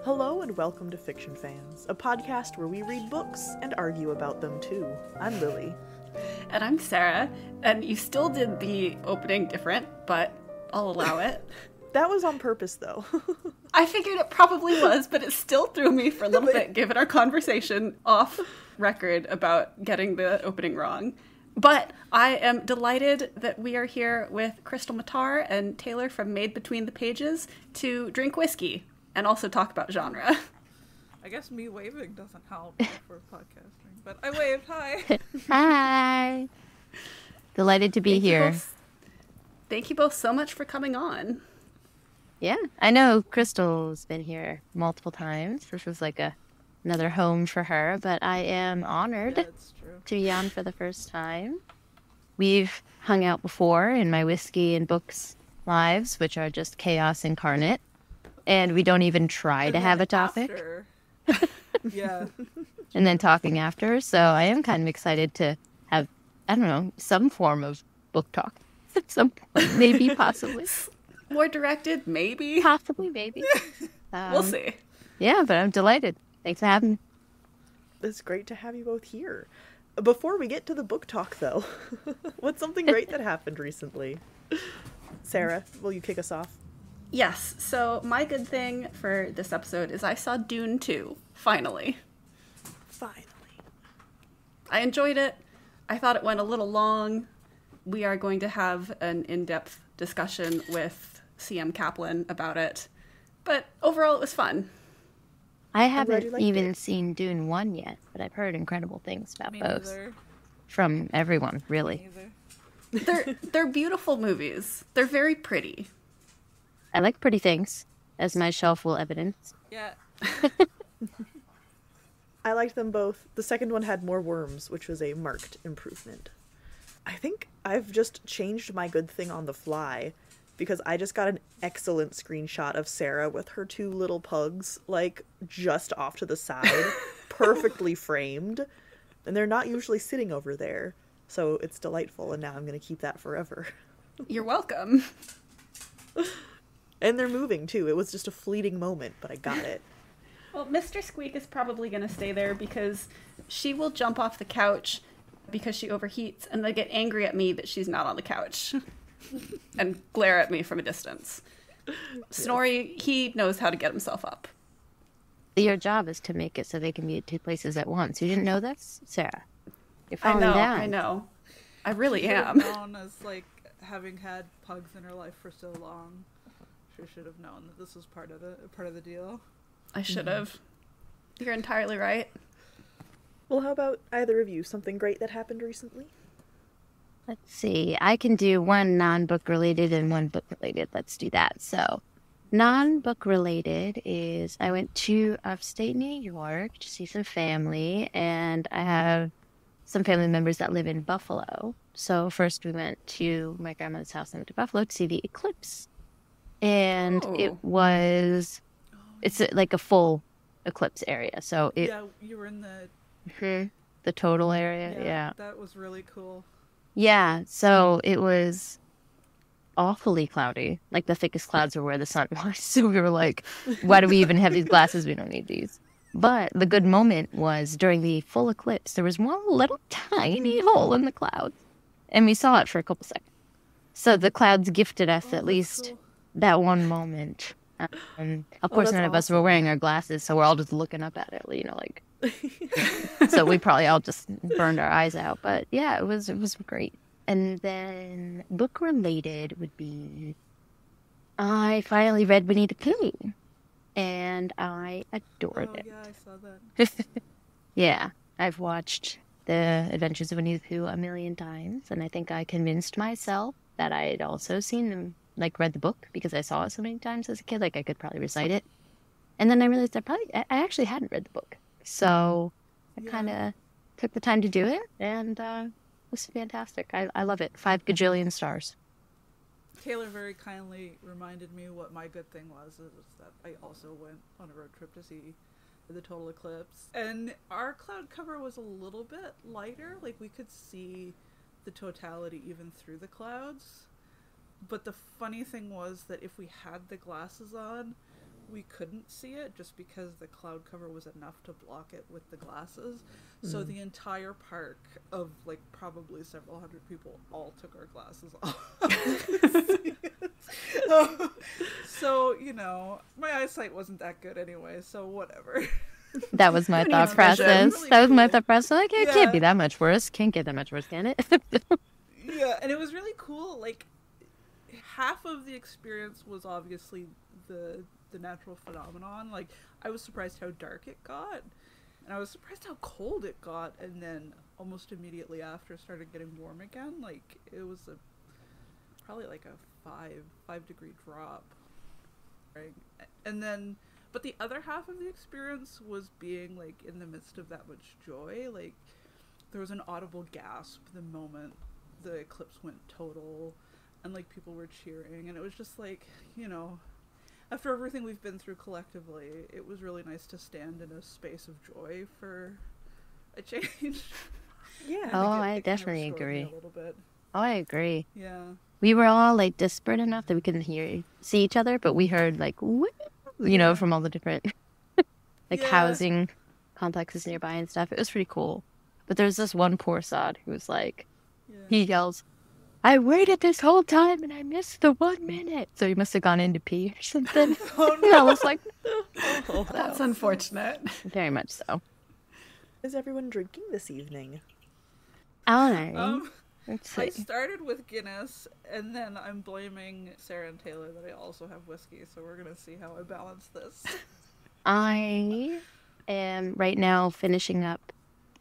Hello and welcome to Fiction Fans, a podcast where we read books and argue about them too. I'm Lily. And I'm Sarah, and you still did the opening different, but I'll allow it. That was on purpose, though. I figured it probably was, but it still threw me for a little bit, given our conversation off record about getting the opening wrong. But I am delighted that we are here with Krystle Matar and Taylor from Maed Between the Pages to drink whiskey and also talk about genre. I guess me waving doesn't help for podcasting, but I waved. Hi. Hi. Delighted to be here. Thank you both so much for coming on. Yeah, I know Krystle's been here multiple times. This was like another home for her, but I am honored to be on for the first time. We've hung out before in my whiskey and books lives, which are just chaos incarnate, and we don't even try to have a topic. Yeah. And then talking after, so I am kind of excited to have, I don't know, some form of book talk at some point, maybe, possibly. More directed, maybe. Possibly, maybe. We'll see. Yeah, but I'm delighted. Thanks for having me. It's great to have you both here. Before we get to the book talk, though, what's something great that happened recently? Sarah, will you kick us off? Yes, so my good thing for this episode is I saw Dune 2, finally. Finally. I enjoyed it. I thought it went a little long. We are going to have an in-depth discussion with C.M. Kaplan about it. But overall, it was fun. I haven't even seen Dune 1 yet, but I've heard incredible things about both. From everyone, really. They're beautiful movies. They're very pretty. I like pretty things, as my shelf will evidence. Yeah. I liked them both. The second one had more worms, which was a marked improvement. I think I've just changed my good thing on the fly, because I just got an excellent screenshot of Sarah with her two little pugs, like, just off to the side, perfectly framed, and they're not usually sitting over there, so it's delightful, and now I'm going to keep that forever. You're welcome. And they're moving, too. It was just a fleeting moment, but I got it. Well, Mr. Squeak is probably going to stay there because she will jump off the couch because she overheats, and they get angry at me that she's not on the couch and glare at me from a distance. Snorri, he knows how to get himself up. Your job is to make it so they can be at two places at once. You didn't know this, Sarah? You're falling down. I know. I really am. Known as, like, having had pugs in her life for so long. She should have known that this was part of the deal. I should have. You're entirely right. Well, how about either of you? Something great that happened recently? Let's see. I can do one non-book related and one book related. Let's do that. So, non-book related is I went to upstate New York to see some family, and I have some family members that live in Buffalo. So first we went to my grandmother's house and went to Buffalo to see the eclipse. And it's like a full eclipse area. So yeah, you were in the total area. Yeah. That was really cool. Yeah. So it was awfully cloudy. Like the thickest clouds were where the sun was. So we were like, why do we even have these glasses? We don't need these. But the good moment was during the full eclipse, there was one little tiny hole in the clouds. And we saw it for a couple seconds. So the clouds gifted us at least cool. That one moment. Of course, none of us were wearing our glasses, so we're all just looking up at it, you know, like. So we probably all just burned our eyes out. But yeah, it was great. And then book related would be I finally read Winnie the Pooh, and I adored it. Yeah, I saw that. Yeah, I've watched The Adventures of Winnie the Pooh a million times, and I think I convinced myself that I had also seen them. Like, read the book because I saw it so many times as a kid. Like, I could probably recite it. And then I realized I actually hadn't read the book. So I kind of took the time to do it, and it was fantastic. I love it. 5 gajillion stars. Taylor very kindly reminded me what my good thing was that I also went on a road trip to see the total eclipse. And our cloud cover was a little bit lighter. Like, we could see the totality even through the clouds. But the funny thing was that if we had the glasses on, we couldn't see it just because the cloud cover was enough to block it with the glasses. So the entire park of like probably several hundred people all took our glasses off. So, you know, my eyesight wasn't that good anyway, so whatever. That was my thought vision. process. Really That was my cool. thought process. Like, it can't be that much worse. Can't get that much worse, can it? Yeah, and it was really cool. Like, half of the experience was obviously the natural phenomenon. Like, I was surprised how dark it got, and I was surprised how cold it got, and then almost immediately after it started getting warm again. Like, it was probably like a 5-degree drop, right? And then, but the other half of the experience was being like in the midst of that much joy. Like, there was an audible gasp the moment the eclipse went total, and like people were cheering, and it was just like, you know, after everything we've been through collectively, it was really nice to stand in a space of joy for a change. Yeah. Oh, Like, I it kind of definitely restored me agree. a little bit. Oh, I agree. Yeah. We were all like disparate enough that we couldn't see each other, but we heard like, woo, you know, from all the different like Yeah. housing complexes nearby and stuff. It was pretty cool. But there's this one poor sod who was like, Yeah. he yells, "I waited this whole time and I missed the 1 minute." So he must have gone in to pee or something. Oh, Yeah, I was like, Oh, That's unfortunate. very much so. what is everyone drinking this evening? Alright. Let's I see. started with Guinness, and then I'm blaming Sarah and Taylor that I also have whiskey, so we're gonna see how I balance this. I am right now finishing up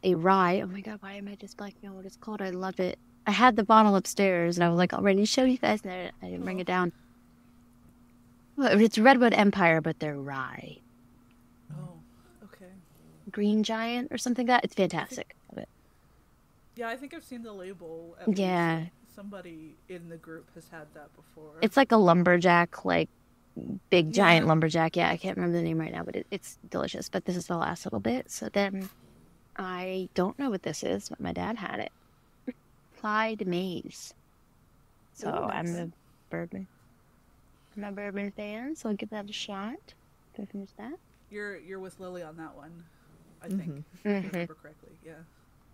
a rye. Oh my god, why am I just blanking on what it's called? I love it. I had the bottle upstairs and I was like, all ready to show you guys, and I didn't bring it down. Well, it's Redwood Empire, but they're rye. Oh, okay. Green Giant or something like that. It's fantastic. Love it. Yeah, I think I've seen the label. At Yeah. least. Somebody in the group has had that before. It's like a lumberjack, like big giant Yeah. lumberjack. Yeah, I can't remember the name right now, but it's delicious. But this is the last little bit. So then I don't know what this is, but my dad had it. Clyde Maze. So Ooh, I'm nice. a bourbon fan, so I'll give that a shot. Did I finish that? You're with Lily on that one, I think. If I Mhm. remember correctly. Yeah.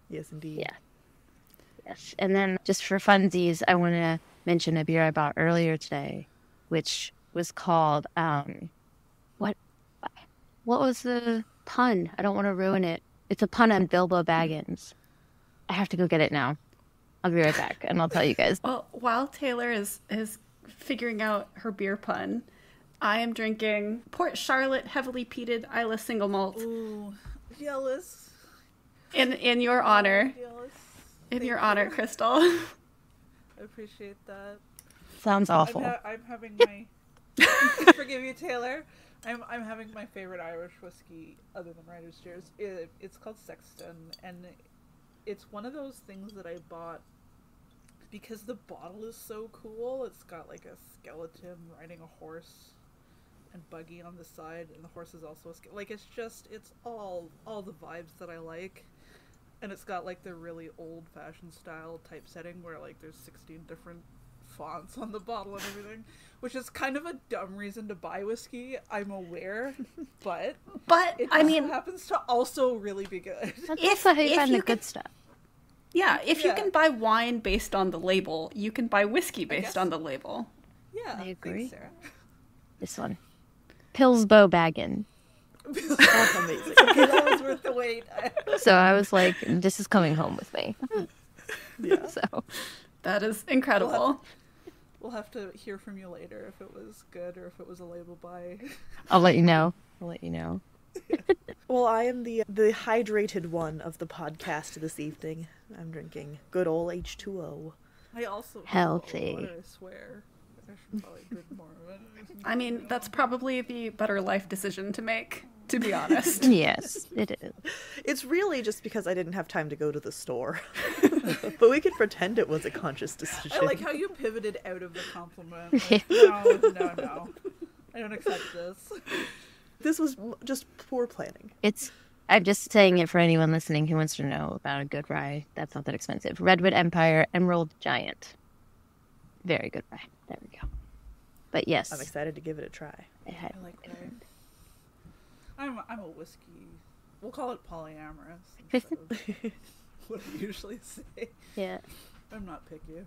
Yes, indeed. Yeah. Yes. And then just for funsies, I want to mention a beer I bought earlier today, which was called what was the pun? I don't want to ruin it. It's a pun on Bilbo Baggins. I have to go get it now. I'll be right back, and I'll tell you guys. Well, while Taylor is figuring out her beer pun, I am drinking Port Charlotte heavily peated Isla single malt Ooh, jealous. in your honor. Jealous. In Thank your you. honor, Krystle. I appreciate that. Sounds awful. I'm having my. Forgive you, Taylor. I'm having my favorite Irish whiskey other than Writer's Cheers. It's called Sexton, and it's one of those things that I bought because the bottle is so cool. It's got like a skeleton riding a horse and buggy on the side, and the horse is also like it's all the vibes that I like. And it's got like the really old-fashioned style typesetting where like there's 16 different fonts on the bottle and everything, which is kind of a dumb reason to buy whiskey, I'm aware, but But it I also mean, happens to also really be good. That's how you find the you good could- stuff. yeah, if you Yeah. can buy wine based on the label, you can buy whiskey guess. based on the label. Yeah, I agree. Thanks, Sarah. This one. Pillsbo Baggin. That's amazing. Okay, that was worth the wait. So I was like, this is coming home with me. Yeah. So That is incredible. We'll have to hear from you later if it was good or if it was a label buy. I'll let you know. I'll let you know. Well, I am the hydrated one of the podcast this evening. I'm drinking good old H2O. I also Healthy. I swear. I should probably drink more of it. I mean, that's probably the better life decision to make, to be honest. Yes, it is. It's really just because I didn't have time to go to the store. But we could pretend it was a conscious decision. I like how you pivoted out of the compliment. Like, no. I don't accept this. This was just poor planning. I'm just saying it for anyone listening who wants to know about a good rye. That's not that expensive. Redwood Empire, Emerald Giant. Very good rye. There we go. But yes, I'm excited to give it a try. I had I like that. I'm a whiskey. We'll call it polyamorous instead of what I usually say. Yeah. I'm not picky.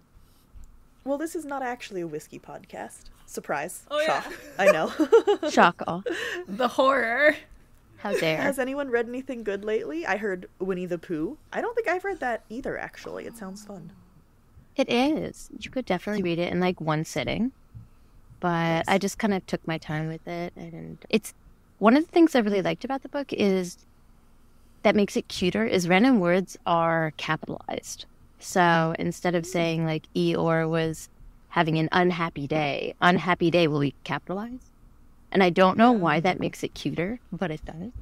Well, this is not actually a whiskey podcast. Surprise. Oh, Shock. yeah. I know. Shock all. The horror. How dare. Has anyone read anything good lately? I heard Winnie the Pooh. I don't think I've read that either, actually. It sounds fun. It is. You could definitely read it in like one sitting. But I just kind of took my time with it. And it's one of the things I really liked about the book is that makes it cuter is random words are capitalized. So instead of saying like Eeyore was having an unhappy day will be capitalized. And I don't know why that makes it cuter, but it does.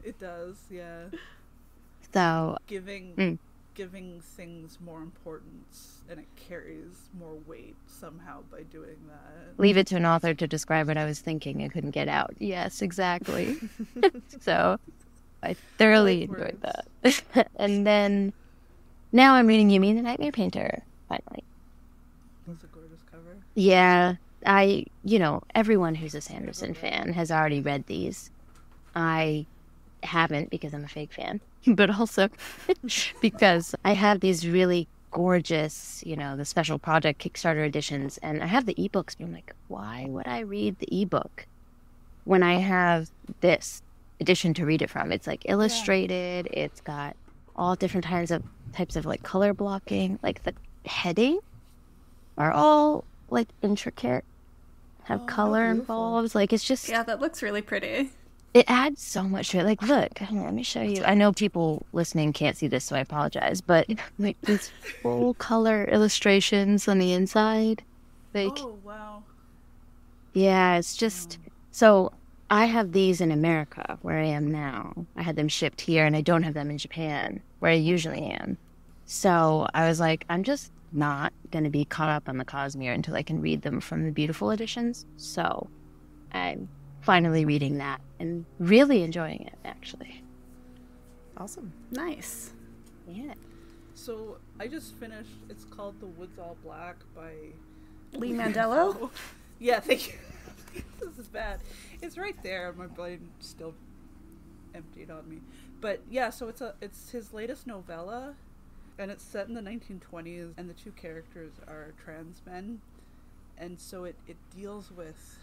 It does, yeah. So Giving things more importance, and it carries more weight somehow by doing that. leave it to an author to describe what I was thinking and couldn't get out. Yes, exactly. So I thoroughly like enjoyed words. that. And then now I'm reading Yumi the Nightmare Painter, finally. That's a gorgeous cover. Yeah, everyone who's a Sanderson fan has already read these. I haven't because I'm a fake fan, but also because I have these really gorgeous, the special project Kickstarter editions, and I have the ebooks, but I'm like, why would I read the ebook when I have this edition to read it from? It's like illustrated, it's got all different types of like color blocking, like the heading are all like intricate, have color involved, like it's just Yeah, that looks really pretty. it adds so much to it. Like, look, let me show you. I know people listening can't see this, so I apologize, but like these full color illustrations on the inside, like Oh, wow. yeah, it's just so I have these in America where I am now. I had them shipped here, and I don't have them in Japan where I usually am. So I was like, I'm just not going to be caught up on the Cosmere until I can read them from the beautiful editions. So I'm finally reading that and really enjoying it, actually. Awesome. Nice. Yeah. So I just finished, it's called The Woods All Black by Lee Mandello? Yeah, thank you. This is bad. It's right there. My brain still emptied on me. But yeah, so it's his latest novella, and it's set in the 1920s, and the two characters are trans men. And so it deals with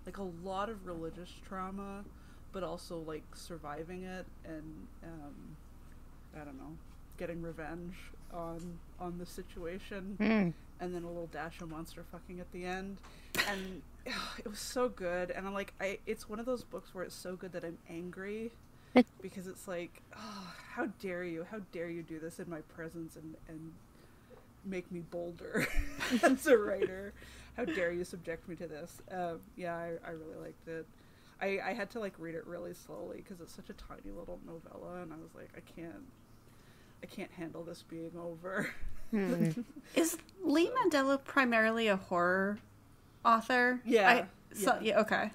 like a lot of religious trauma, but also like surviving it and I don't know, getting revenge on the situation. And then a little dash of monster fucking at the end, and it was so good. And I'm like, it's one of those books where it's so good that I'm angry, because it's like, oh, how dare you do this in my presence and make me bolder as a writer. How dare you subject me to this? Yeah, I really liked it. I had to like read it really slowly because it's such a tiny little novella, and I was like, I can't handle this being over. Is Lee Mandello primarily a horror author? Yeah. Yeah, okay.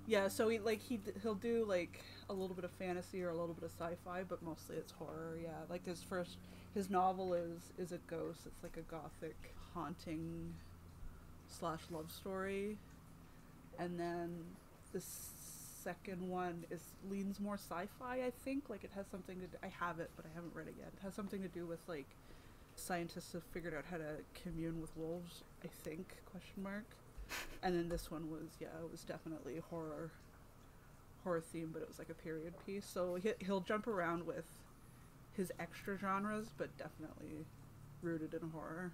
Yeah, so he'll do like a little bit of fantasy or a little bit of sci-fi, but mostly it's horror. Yeah, like his novel is a ghost. It's like a gothic haunting / love story, and then the second one leans more sci-fi. I think like it has something to do, I have it, but I haven't read it yet. It has something to do with like scientists have figured out how to commune with wolves, I think, ? And then this one was definitely horror theme, but it was like a period piece. So he'll jump around with his extra genres, but definitely rooted in horror.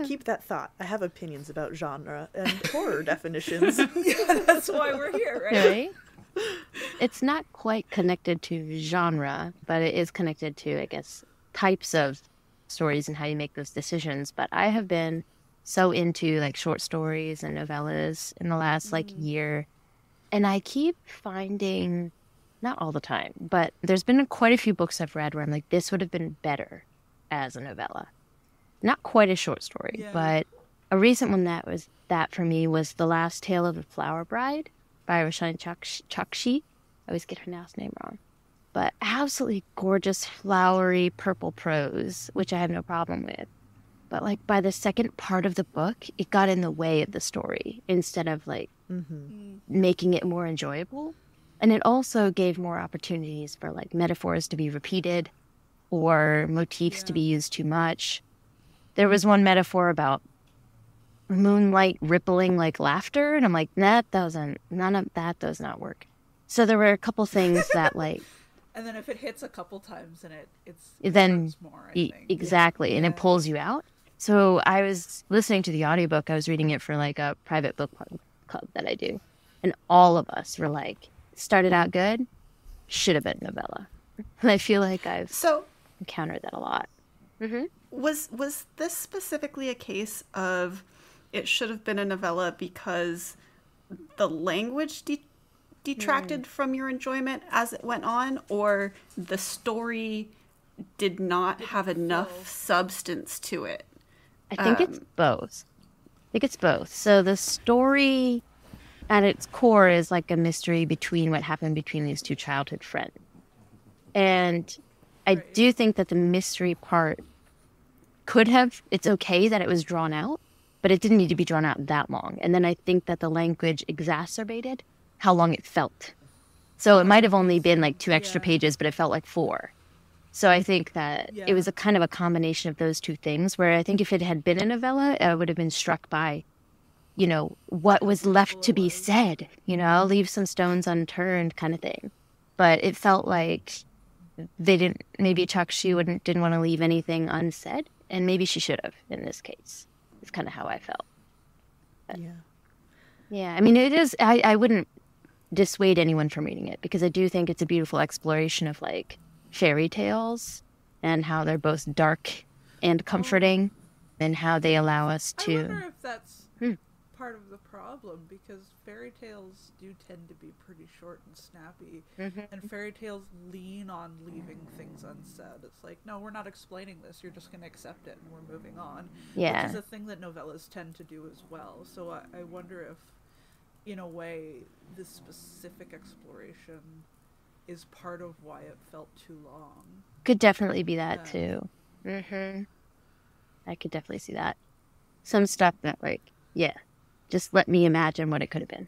Keep that thought. I have opinions about genre and horror definitions. Yeah, that's why we're here, right? Right? It's not quite connected to genre, but it is connected to, I guess, types of stories and how you make those decisions. But I have been so into like short stories and novellas in the last like year, and I keep finding, not all the time, but there's been quite a few books I've read where I'm like, this would have been better as a novella. Not quite a short story, but a recent one that was that for me was The Last Tale of the Flower Bride by Roshani Chakshi. I always get her last name wrong. But absolutely gorgeous, flowery purple prose, which I have no problem with. But like by the second part of the book, it got in the way of the story instead of like making it more enjoyable. And it also gave more opportunities for like metaphors to be repeated or motifs to be used too much. There was one metaphor about moonlight rippling like laughter, and I'm like, none of that does not work. So there were a couple things that like, and then if it hits a couple times, and it then hurts more, I think. Exactly, and it pulls you out. So I was listening to the audiobook. I was reading it for like a private book club that I do, and all of us were like, started out good, should have been novella. And I feel like I've encountered that a lot. Was this specifically a case of it should have been a novella because the language detracted from your enjoyment as it went on, or the story did not have enough substance to it? I think it's both. So the story at its core is like a mystery between what happened between these two childhood friends. And I do think that the mystery part it's okay that it was drawn out, but it didn't need to be drawn out that long. And then I think that the language exacerbated how long it felt. So it might have only been like 2 extra pages, but it felt like 4. So I think that it was a kind of a combination of those two things, where I think if it had been a novella, I would have been struck by, what was left to be said, leave some stones unturned kind of thing. But it felt like maybe Chakshi didn't want to leave anything unsaid, and maybe she should have in this case. It's kind of how I felt. But, yeah, I mean, it is, I wouldn't dissuade anyone from reading it, because I do think it's a beautiful exploration of like fairy tales and how they're both dark and comforting, and how they allow us to... I wonder if that's part of the problem, because fairy tales do tend to be pretty short and snappy, and fairy tales lean on leaving things unsaid. It's like, no, we're not explaining this, you're just going to accept it and we're moving on. Which is a thing that novellas tend to do as well. So I wonder if, in a way, this specific exploration is part of why it felt too long. Could definitely be that too. I could definitely see that. Some stuff that just let me imagine what it could have been,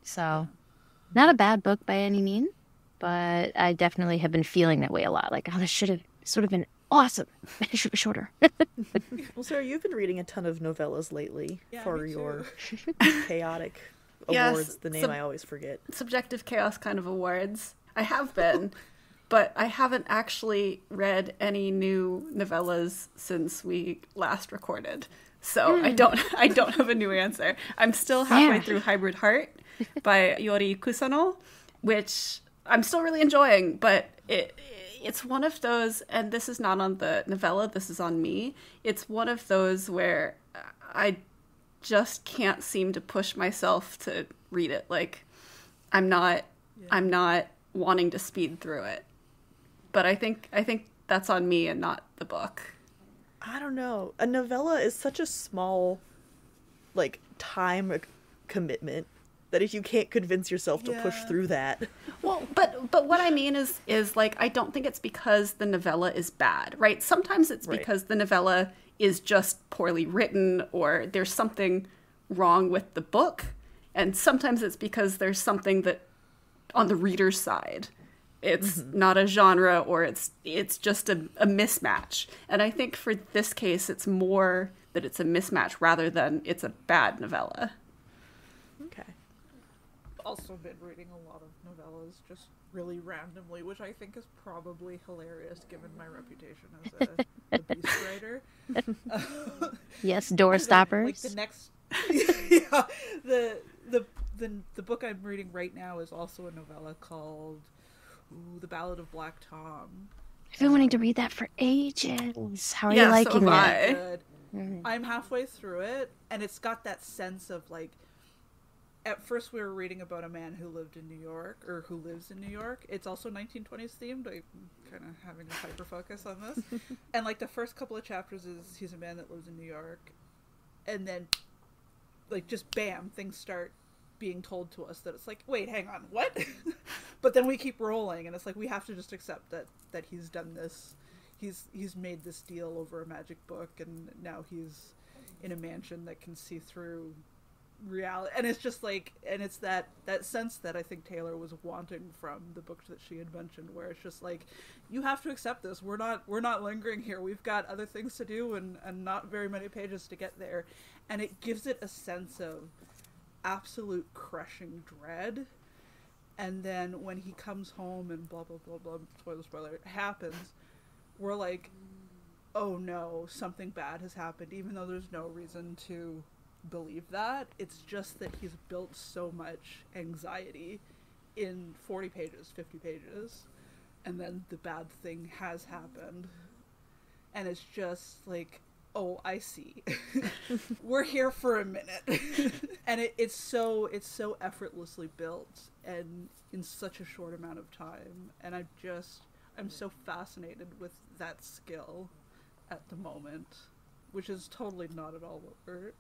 So, not a bad book by any means, but I definitely have been feeling that way a lot. Like, this should have sort of been awesome. It should be shorter. Well, Sarah, you've been reading a ton of novellas lately for your chaotic awards, the name I always forget. Subjective Chaos kind of awards. I have been, but I haven't actually read any new novellas since we last recorded. So I don't have a new answer. I'm still halfway through Hybrid Heart by Yori Kusano, which I'm still really enjoying, but it's one of those, and this is not on the novella, this is on me. It's one of those where I just can't seem to push myself to read it. Like, I'm not wanting to speed through it. But I think that's on me and not the book. I don't know. A novella is such a small, time commitment that if you can't convince yourself to push through that. Well, but what I mean is like, I don't think it's because the novella is bad, right? Sometimes it's because the novella is just poorly written, or there's something wrong with the book. And sometimes it's because there's something that on the reader's side, it's not a genre, or it's just a mismatch. And I think for this case, it's more that it's a mismatch rather than it's a bad novella. Okay. Also been reading a lot of novellas just really randomly, which I think is probably hilarious given my reputation as a beast writer. Yes, door stoppers. Like the next, the book I'm reading right now is also a novella called The Ballad of Black Tom. I've been wanting to read that for ages. How are you liking so it? I'm halfway through it, and it's got that sense of like, at first we were reading about a man who lived in New York, or who lives in New York. It's also 1920s themed. I'm kind of having a hyper focus on this. And like the first couple of chapters is he's a man that lives in New York, and then like just bam, things start being told to us that it's like, wait, hang on, what? But then we keep rolling, and it's like we have to just accept that he's done this. He's made this deal over a magic book, and now he's in a mansion that can see through reality. And it's just like, and it's that sense that I think Taylor was wanting from the book that she had mentioned, where it's just like, you have to accept this. We're not lingering here. We've got other things to do and not very many pages to get there. And it gives it a sense of absolute crushing dread. And then when he comes home and blah, blah, blah, blah, spoiler, happens, we're like, oh no, something bad has happened, even though there's no reason to believe that. It's just that he's built so much anxiety in 40 pages, 50 pages, and then the bad thing has happened. And it's just like, oh, I see. We're here for a minute. And it's so effortlessly built and in such a short amount of time. And I'm so fascinated with that skill at the moment, which is totally not at all what we're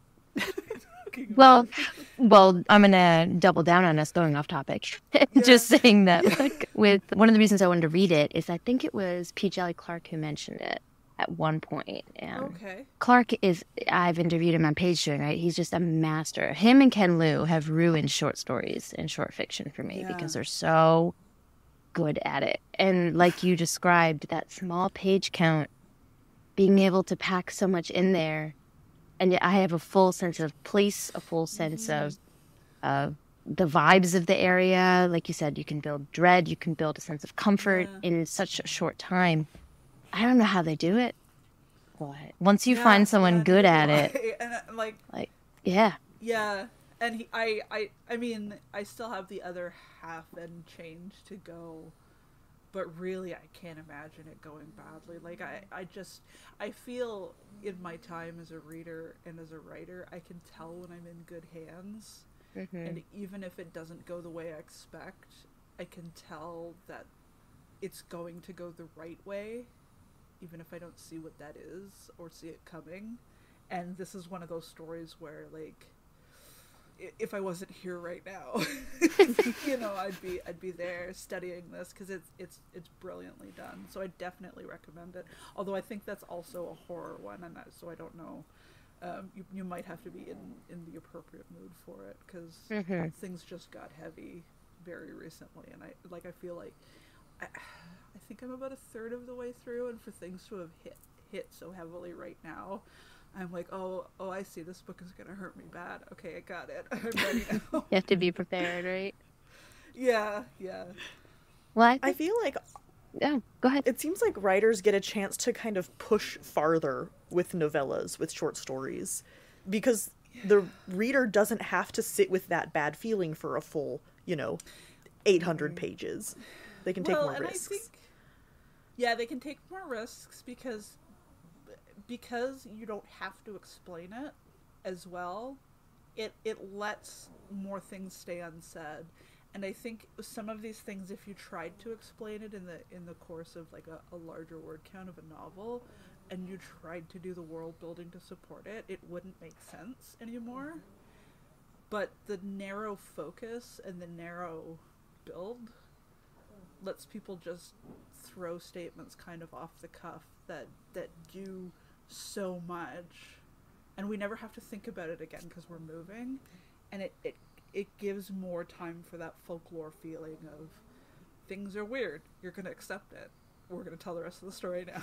talking about. Well, I'm gonna double down on us going off topic. Just saying that, like, with one of the reasons I wanted to read it is I think it was P. Jelly Clark who mentioned it at one point. And Okay. Clark I've interviewed him on Patreon, right? He's just a master. Him and Ken Liu have ruined short stories and short fiction for me because they're so good at it. And like you described, that small page count, being able to pack so much in there, and yet I have a full sense of place, a full sense of the vibes of the area. Like you said, you can build dread, you can build a sense of comfort in such a short time. I don't know how they do it, but once you find someone good at it, and yeah. And I mean, I still have the other half and change to go, but really I can't imagine it going badly. Like I feel in my time as a reader and as a writer, I can tell when I'm in good hands. Mm-hmm. And even if it doesn't go the way I expect, I can tell that it's going to go the right way, even if I don't see what that is or see it coming. And this is one of those stories where, like, if I wasn't here right now, you know, I'd be there studying this, because it's brilliantly done. So I definitely recommend it. Although I think that's also a horror one, and so I don't know. You might have to be in the appropriate mood for it, because things just got heavy very recently, and I feel like I think I'm about a third of the way through, and for things to have hit so heavily right now, I'm like, oh, I see, this book is going to hurt me bad. Okay, I got it. I'm ready now. You have to be prepared, right? Yeah. Well, I feel like... Yeah, go ahead. It seems like writers get a chance to kind of push farther with novellas, with short stories, because the reader doesn't have to sit with that bad feeling for a full, 800 pages. They can take more risks. I think, they can take more risks because you don't have to explain it as well. It lets more things stay unsaid. And I think some of these things, if you tried to explain it in the course of like a larger word count of a novel, and you tried to do the world building to support it, it wouldn't make sense anymore. But the narrow focus and the narrow build lets people just throw statements kind of off the cuff that do so much, and we never have to think about it again because we're moving, and it gives more time for that folklore feeling of things are weird, you're going to accept it, we're going to tell the rest of the story now.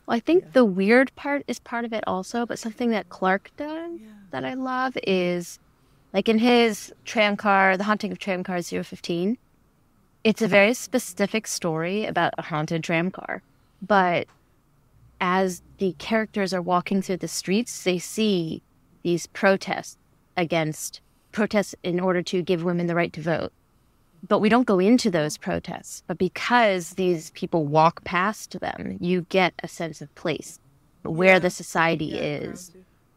Well, I think the weird part is part of it also, but something that Clark does that I love is, like in his Tramcar, The Haunting of Tramcar 015, it's a very specific story about a haunted tramcar, but as the characters are walking through the streets, they see these protests in order to give women the right to vote. But we don't go into those protests. But because these people walk past them, you get a sense of place, where the society is.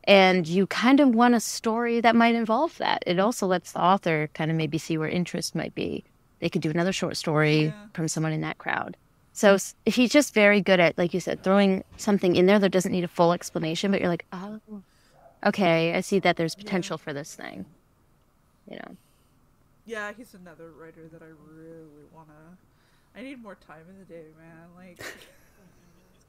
And you kind of want a story that might involve that. It also lets the author kind of maybe see where interest might be. They could do another short story from someone in that crowd. So he's just very good at, like you said, throwing something in there that doesn't need a full explanation, but you're like, oh, okay, I see that there's potential for this thing. Yeah, he's another writer that I really want to... I need more time in the day, man. Like...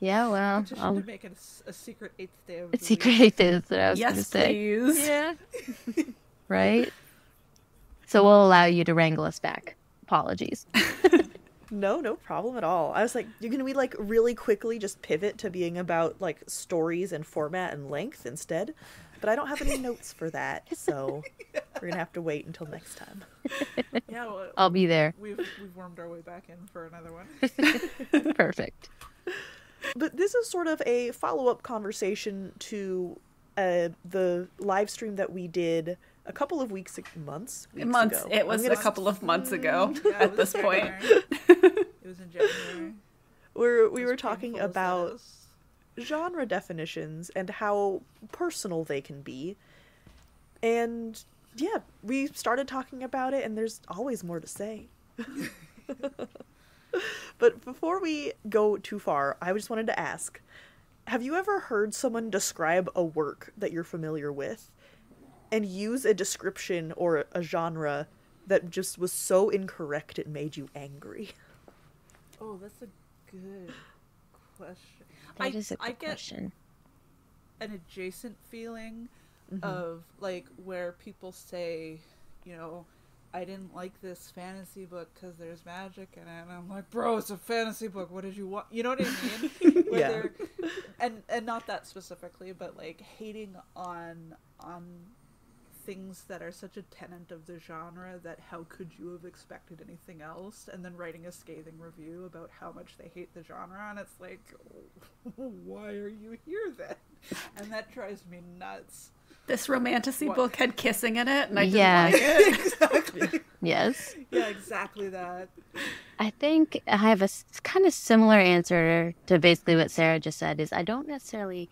Yeah, well, Petition to make it a secret 8th day of the secret week. eighth is what I was going to Yes, say. please. Yeah. Right? So we'll allow you to wrangle us back. Apologies. No problem at all. I was like, can we like really quickly just pivot to being about like stories and format and length instead? But I don't have any notes for that, so we're gonna have to wait until next time. Yeah, well, I'll be there. we've wormed our way back in for another one. Perfect. But this is sort of a follow-up conversation to the live stream that we did a couple of weeks ago. It was a couple of months ago Yeah, it at was this point. January. It was in January. Where we As were talking painful as that about is. genre definitions and how personal they can be. And yeah, we started talking about it, and there's always more to say. But before we go too far, I just wanted to ask, have you ever heard someone describe a work that you're familiar with and use a description or a genre that just was so incorrect it made you angry? Oh, that's a good question. That is a I good get question. an adjacent feeling of like where people say, you know, I didn't like this fantasy book because there's magic in it, and I'm like, bro, it's a fantasy book. What did you want? You know what I mean? Where Yeah. and not that specifically, but like hating on things that are such a tenet of the genre that how could you have expected anything else, and then writing a scathing review about how much they hate the genre, and it's like, why are you here then? And that drives me nuts. This romantasy What? book had kissing in it, and I didn't Yeah. like it. Exactly. Yes. Yeah, exactly that. I think I have a kind of similar answer to basically what Sarah just said, is I don't necessarily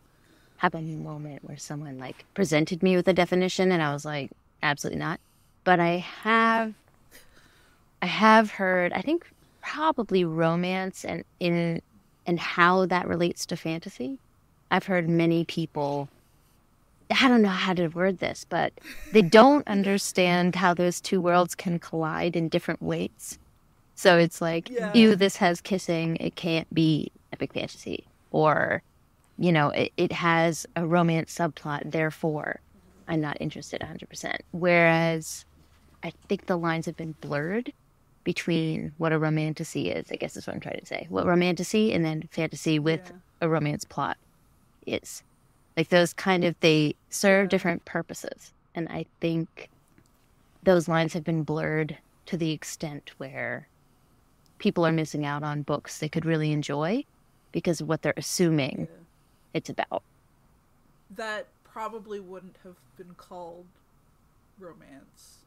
have a moment where someone like presented me with a definition and I was like, absolutely not. But I have heard, I think probably romance and how that relates to fantasy. I've heard many people, I don't know how to word this, but they don't understand how those two worlds can collide in different ways. So it's like, Yeah. ew, this has kissing, it can't be epic fantasy. Or, you know, it has a romance subplot, therefore I'm not interested 100%. Whereas I think the lines have been blurred between what a romantasy is, I guess is what I'm trying to say. What romantasy and then fantasy with Yeah. a romance plot is. Like those kind of, they serve different purposes. And I think those lines have been blurred to the extent where people are missing out on books they could really enjoy because of what they're assuming it's about. That probably wouldn't have been called romance,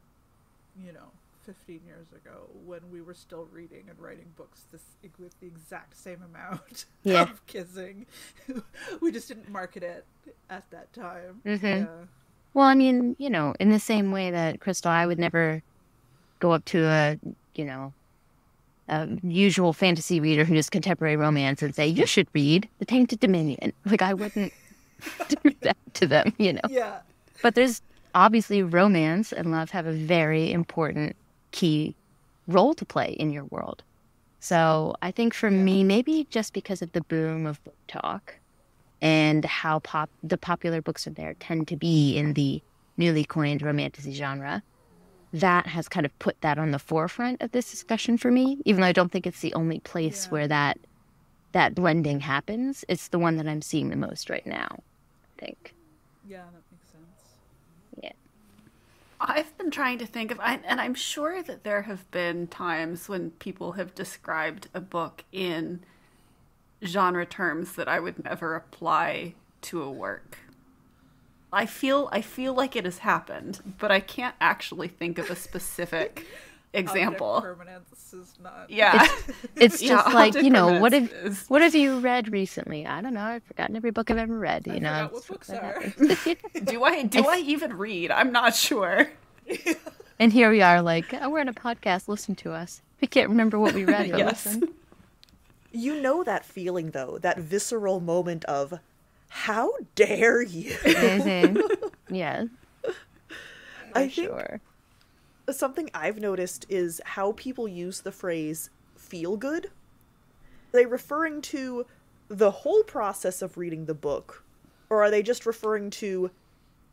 you know, 15 years ago when we were still reading and writing books with the exact same amount Yeah. of kissing. We just didn't market it at that time. Mhm. Yeah. Well, I mean, you know, in the same way that Krystle, I would never go up to a usual fantasy reader who does contemporary romance and say, you should read The Tainted Dominion. Like, I wouldn't do that to them, you know. Yeah. But there's obviously romance and love have a very important key role to play in your world. So I think for me, maybe just because of the boom of book talk and how the popular books are there tend to be in the newly coined romantasy genre, that has kind of put that on the forefront of this discussion for me, even though I don't think it's the only place where that blending happens. It's the one that I'm seeing the most right now, I think. Yeah, that makes sense. Yeah. I've been trying to think of, and I'm sure that there have been times when people have described a book in genre terms that I would never apply to a work. I feel like it has happened, but I can't actually think of a specific example. Object permanence is not... Yeah. It's Yeah, just like, object you know, permanence what have you read recently? I don't know. I've forgotten every book I've ever read. You know, forgot what books that are. happens. Do I even read? I'm not sure. And here we are, like, oh, we're in a podcast. Listen to us. We can't remember what we read, but Yes. listen. You know that feeling, though, that visceral moment of, how dare you? Mhm. Yeah, I for think sure. something I've noticed is how people use the phrase feel good. They're referring to the whole process of reading the book, or are they just referring to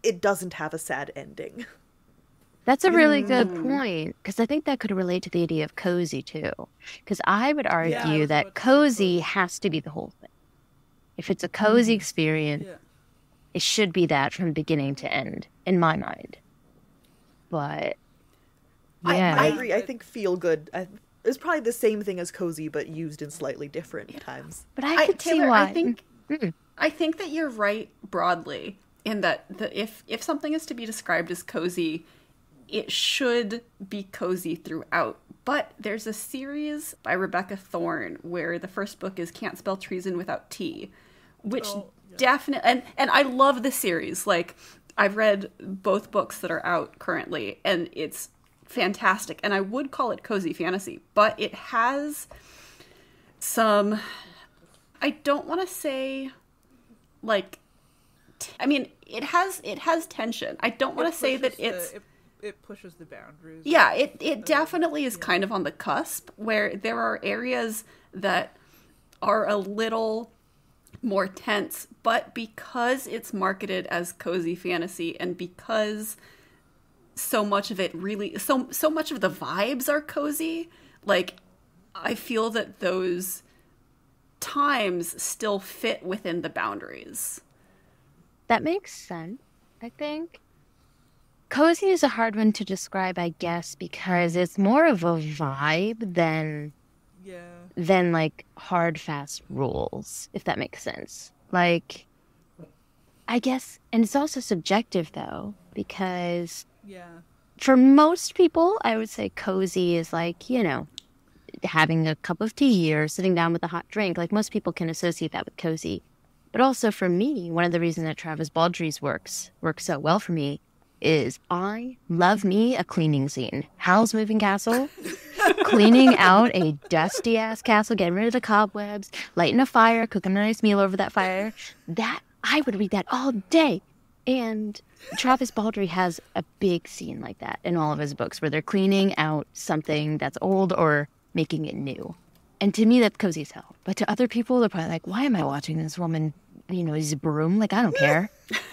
it doesn't have a sad ending? That's a really good point, because I think that could relate to the idea of cozy, too. Because I would argue that cozy has to be the whole thing. If it's a cozy experience, it should be that from beginning to end, in my mind. But, yeah. I agree. I think feel good is probably the same thing as cozy, but used in slightly different times. But I could see why. I think that you're right broadly in that if something is to be described as cozy, it should be cozy throughout. But there's a series by Rebecca Thorne where the first book is Can't Spell Treason Without T, which definitely, and I love the series. Like, I've read both books that are out currently, and it's fantastic. And I would call it cozy fantasy, but it has some, I don't want to say, like, I mean, it has tension. I don't want to say that it pushes the boundaries. Yeah, it definitely is kind of on the cusp, where there are areas that are a little more tense, but because it's marketed as cozy fantasy, and because so much of it really, so much of the vibes are cozy, like, I feel that those times still fit within the boundaries. That makes sense, I think. Cozy is a hard one to describe, I guess, because it's more of a vibe than like hard, fast rules, if that makes sense. Like, I guess, and it's also subjective though, because for most people, I would say cozy is like, you know, having a cup of tea or sitting down with a hot drink. Like, most people can associate that with cozy. But also for me, one of the reasons that Travis Baldry's works so well for me is I love me a cleaning scene. Howl's Moving Castle, cleaning out a dusty-ass castle, getting rid of the cobwebs, lighting a fire, cooking a nice meal over that fire. That, I would read that all day. And Travis Baldry has a big scene like that in all of his books, where they're cleaning out something that's old or making it new. And to me, that's cozy as hell. But to other people, they're probably like, why am I watching this woman, you know, use a broom? Like, I don't care.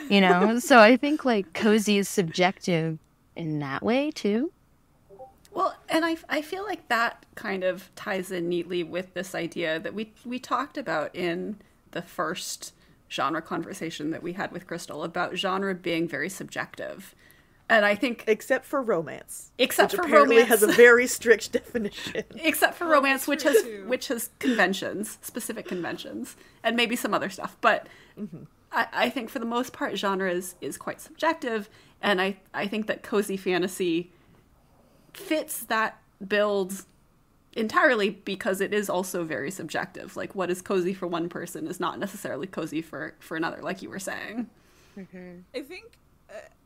You know? So I think, like, cozy is subjective in that way, too. Well, and I feel like that kind of ties in neatly with this idea that we talked about in the first genre conversation that we had with Krystle about genre being very subjective. And I think... Except for romance. Except which for apparently romance. has a very strict definition. Except for romance, which has conventions, specific conventions, and maybe some other stuff. But I think for the most part, genre is quite subjective. And I think that cozy fantasy fits that build entirely because it is also very subjective. Like, what is cozy for one person is not necessarily cozy for another, like you were saying. I think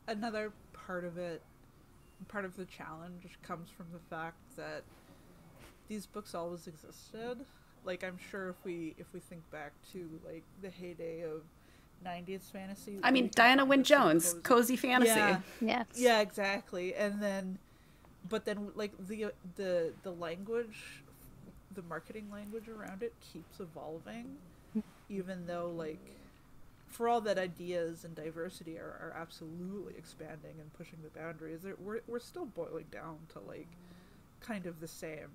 another part of the challenge comes from the fact that these books always existed. Like, I'm sure if we think back to, like, the heyday of 90s fantasy, I mean, Diana Wynne Jones, cozy fantasy. Yeah, exactly. And then, but then, like, the language, the marketing language around it keeps evolving, even though, like, for all that ideas and diversity are absolutely expanding and pushing the boundaries, we're still boiling down to, like, kind of the same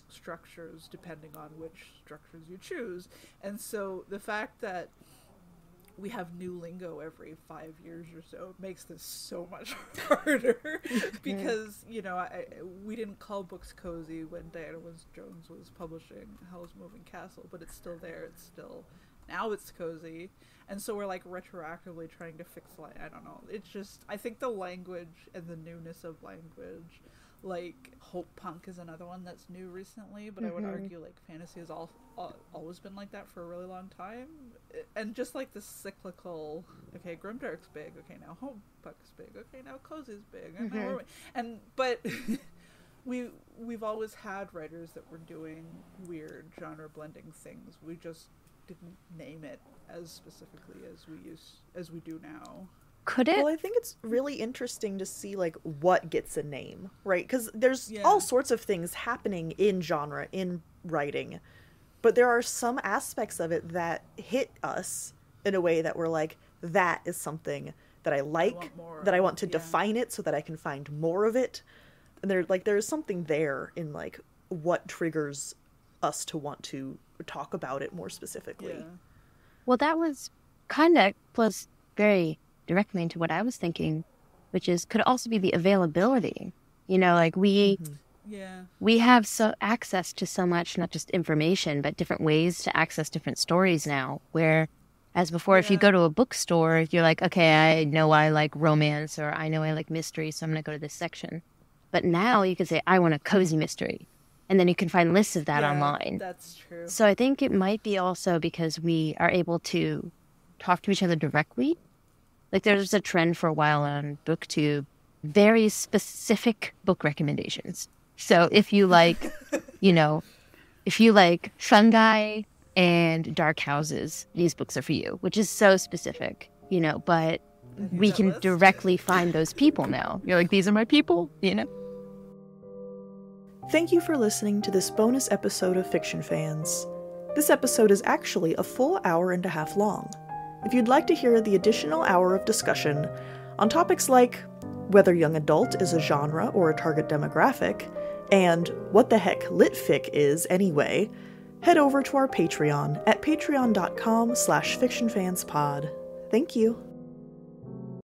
structures depending on which structures you choose. And so the fact that we have new lingo every 5 years or so makes this so much harder because, you know, we didn't call books cozy when Diana Wynne Jones was publishing Howl's Moving Castle, but it's still there. It's still, now it's cozy. And so we're, like, retroactively trying to fix, like, I don't know. It's just, I think the language and the newness of language, like, hope punk is another one that's new recently, but I would argue, like, fantasy has always been like that for a really long time. And just, like, the cyclical, okay, Grimdark's big, okay, now hope punk's big, okay, now cozy's big, but we've always had writers that were doing weird genre blending things. We just didn't name it as specifically as we do now. Could it? Well, I think it's really interesting to see, like, what gets a name, right? Because there's all sorts of things happening in genre, in writing. But there are some aspects of it that hit us in a way that we're like, that is something that I like, that I want to define it so that I can find more of it. And there's something there in like what triggers us to want to talk about it more specifically. Yeah. Well, that was kind of plus very directly into what I was thinking, which is could also be the availability. You know, like we have so access to so much, not just information, but different ways to access different stories now, where as before, if you go to a bookstore, you're like, okay, I know I like romance or I know I like mystery, so I'm going to go to this section. But now you can say, I want a cozy mystery. And then you can find lists of that online. That's true. So I think it might be also because we are able to talk to each other directly. Like there's a trend for a while on BookTube, very specific book recommendations. So if you like, if you like fungi and dark houses, these books are for you, which is so specific, but we can directly find those people now. You're like, these are my people, Thank you for listening to this bonus episode of Fiction Fans. This episode is actually a full hour and a half long. If you'd like to hear the additional hour of discussion on topics like whether young adult is a genre or a target demographic, and what the heck litfic is anyway, head over to our Patreon at patreon.com/fictionfanspod. Thank you.